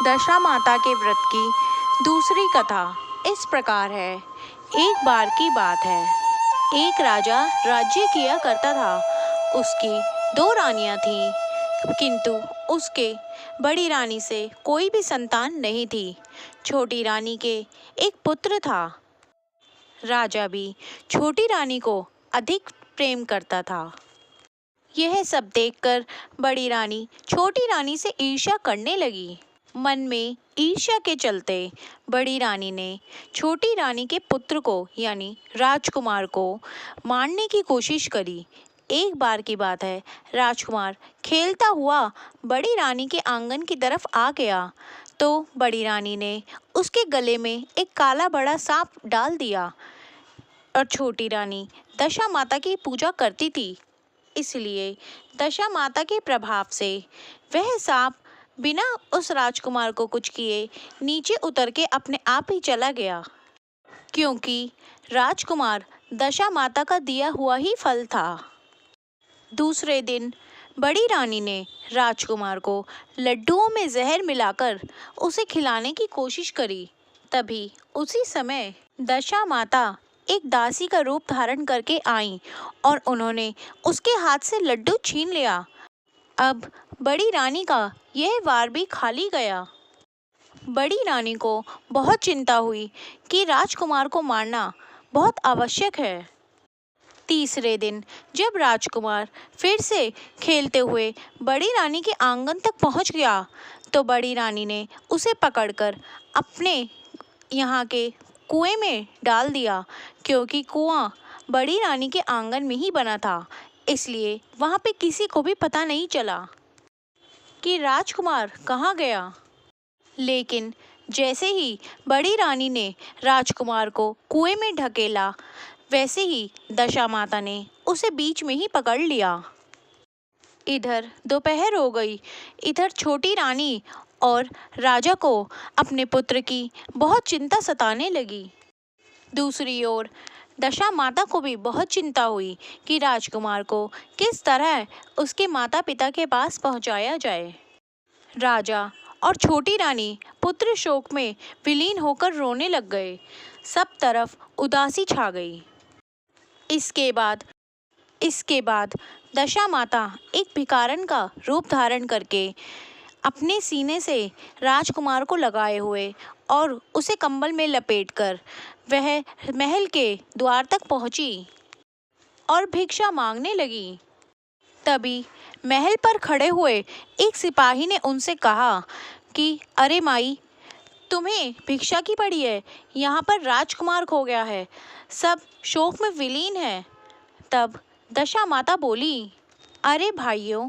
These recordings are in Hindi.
दशा माता के व्रत की दूसरी कथा इस प्रकार है। एक बार की बात है, एक राजा राज्य किया करता था। उसकी दो रानियां थीं, किंतु उसके बड़ी रानी से कोई भी संतान नहीं थी। छोटी रानी के एक पुत्र था। राजा भी छोटी रानी को अधिक प्रेम करता था। यह सब देखकर बड़ी रानी छोटी रानी से ईर्ष्या करने लगी। मन में ईर्ष्या के चलते बड़ी रानी ने छोटी रानी के पुत्र को यानी राजकुमार को मारने की कोशिश करी। एक बार की बात है, राजकुमार खेलता हुआ बड़ी रानी के आंगन की तरफ आ गया तो बड़ी रानी ने उसके गले में एक काला बड़ा सांप डाल दिया। और छोटी रानी दशा माता की पूजा करती थी, इसलिए दशा माता के प्रभाव से वह सांप बिना उस राजकुमार को कुछ किए नीचे उतर के अपने आप ही चला गया, क्योंकि राजकुमार दशा माता का दिया हुआ ही फल था। दूसरे दिन बड़ी रानी ने राजकुमार को लड्डुओं में जहर मिलाकर उसे खिलाने की कोशिश करी। तभी उसी समय दशा माता एक दासी का रूप धारण करके आईं और उन्होंने उसके हाथ से लड्डू छीन लिया। अब बड़ी रानी का यह वार भी खाली गया। बड़ी रानी को बहुत चिंता हुई कि राजकुमार को मारना बहुत आवश्यक है। तीसरे दिन जब राजकुमार फिर से खेलते हुए बड़ी रानी के आंगन तक पहुंच गया तो बड़ी रानी ने उसे पकड़कर अपने यहाँ के कुएं में डाल दिया, क्योंकि कुआं बड़ी रानी के आंगन में ही बना था, इसलिए वहाँ पे किसी को भी पता नहीं चला कि राजकुमार कहाँ गया। लेकिन जैसे ही बड़ी रानी ने राजकुमार को कुएं में ढकेला, वैसे ही दशा माता ने उसे बीच में ही पकड़ लिया। इधर दोपहर हो गई। इधर छोटी रानी और राजा को अपने पुत्र की बहुत चिंता सताने लगी। दूसरी ओर दशा माता को भी बहुत चिंता हुई कि राजकुमार को किस तरह उसके माता पिता के पास पहुंचाया जाए। राजा और छोटी रानी पुत्र शोक में विलीन होकर रोने लग गए। सब तरफ उदासी छा गई। इसके बाद दशा माता एक भिखारन का रूप धारण करके अपने सीने से राजकुमार को लगाए हुए और उसे कंबल में लपेटकर वह महल के द्वार तक पहुंची और भिक्षा मांगने लगी। तभी महल पर खड़े हुए एक सिपाही ने उनसे कहा कि अरे माई, तुम्हें भिक्षा की पड़ी है, यहाँ पर राजकुमार खो गया है, सब शोक में विलीन है। तब दशा माता बोली, अरे भाइयों,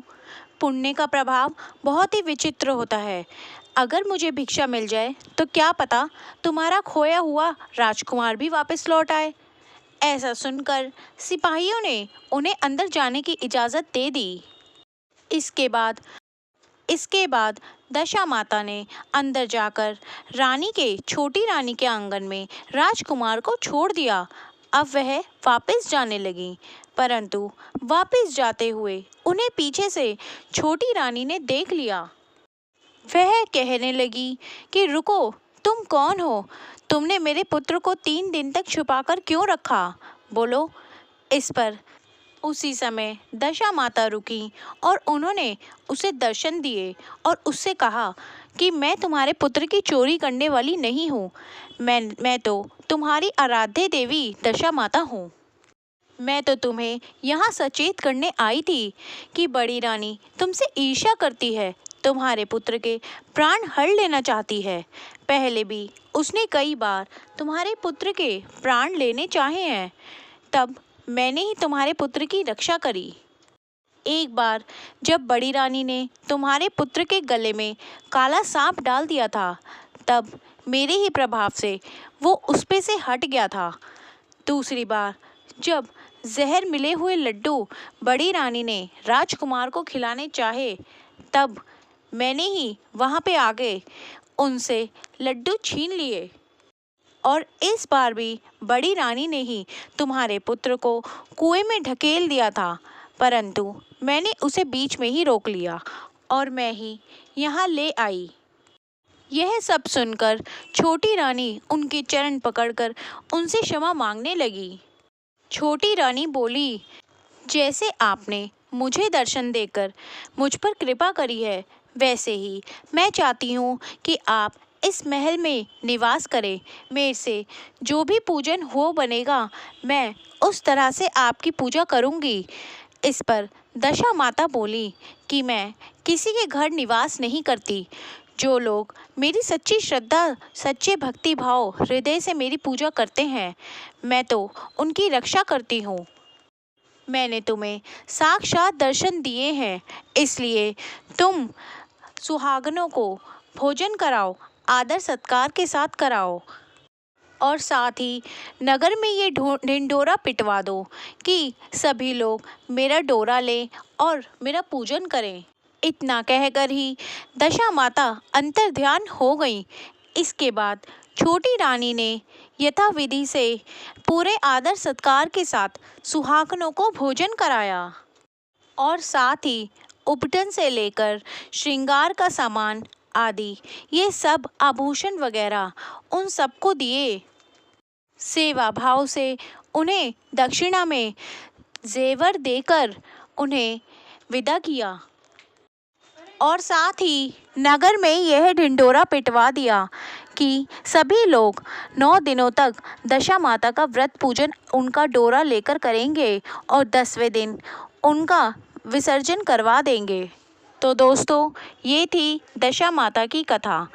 पुण्य का प्रभाव बहुत ही विचित्र होता है। अगर मुझे भिक्षा मिल जाए तो क्या पता तुम्हारा खोया हुआ राजकुमार भी वापस लौट आए। ऐसा सुनकर सिपाहियों ने उन्हें अंदर जाने की इजाज़त दे दी। इसके बाद दशा माता ने अंदर जाकर छोटी रानी के आंगन में राजकुमार को छोड़ दिया। अब वह वापस जाने लगी, परंतु वापस जाते हुए उन्हें पीछे से छोटी रानी ने देख लिया। वह कहने लगी कि रुको, तुम कौन हो? तुमने मेरे पुत्र को 3 दिन तक छुपाकर क्यों रखा? बोलो। इस पर उसी समय दशा माता रुकी और उन्होंने उसे दर्शन दिए और उससे कहा कि मैं तुम्हारे पुत्र की चोरी करने वाली नहीं हूँ। मैं तो तुम्हारी आराध्य देवी दशा माता हूँ। मैं तो तुम्हें यहाँ सचेत करने आई थी कि बड़ी रानी तुमसे ईर्ष्या करती है, तुम्हारे पुत्र के प्राण हर लेना चाहती है। पहले भी उसने कई बार तुम्हारे पुत्र के प्राण लेने चाहे हैं, तब मैंने ही तुम्हारे पुत्र की रक्षा करी। एक बार जब बड़ी रानी ने तुम्हारे पुत्र के गले में काला सांप डाल दिया था, तब मेरे ही प्रभाव से वो उस पे से हट गया था। दूसरी बार जब जहर मिले हुए लड्डू बड़ी रानी ने राजकुमार को खिलाने चाहे, तब मैंने ही वहाँ पे आके उनसे लड्डू छीन लिए। और इस बार भी बड़ी रानी ने ही तुम्हारे पुत्र को कुएं में ढकेल दिया था, परंतु मैंने उसे बीच में ही रोक लिया और मैं ही यहाँ ले आई। यह सब सुनकर छोटी रानी उनके चरण पकड़कर उनसे क्षमा मांगने लगी। छोटी रानी बोली, जैसे आपने मुझे दर्शन देकर मुझ पर कृपा करी है, वैसे ही मैं चाहती हूँ कि आप इस महल में निवास करें। मेरे से जो भी पूजन हो बनेगा, मैं उस तरह से आपकी पूजा करूँगी। इस पर दशा माता बोली कि मैं किसी के घर निवास नहीं करती। जो लोग मेरी सच्ची श्रद्धा, सच्चे भक्ति भाव हृदय से मेरी पूजा करते हैं, मैं तो उनकी रक्षा करती हूँ। मैंने तुम्हें साक्षात दर्शन दिए हैं, इसलिए तुम सुहागनों को भोजन कराओ, आदर सत्कार के साथ कराओ और साथ ही नगर में ये ढिंढोरा पिटवा दो कि सभी लोग मेरा डोरा लें और मेरा पूजन करें। इतना कहकर ही दशा माता अंतर्ध्यान हो गई। इसके बाद छोटी रानी ने यथाविधि से पूरे आदर सत्कार के साथ सुहागनों को भोजन कराया और साथ ही उपटन से लेकर श्रृंगार का सामान आदि ये सब आभूषण वगैरह उन सबको दिए। सेवा भाव से उन्हें दक्षिणा में जेवर देकर उन्हें विदा किया और साथ ही नगर में यह ढिंढोरा पिटवा दिया कि सभी लोग 9 दिनों तक दशा माता का व्रत पूजन उनका डोरा लेकर करेंगे और 10वें दिन उनका विसर्जन करवा देंगे। तो दोस्तों, ये थी दशा माता की कथा।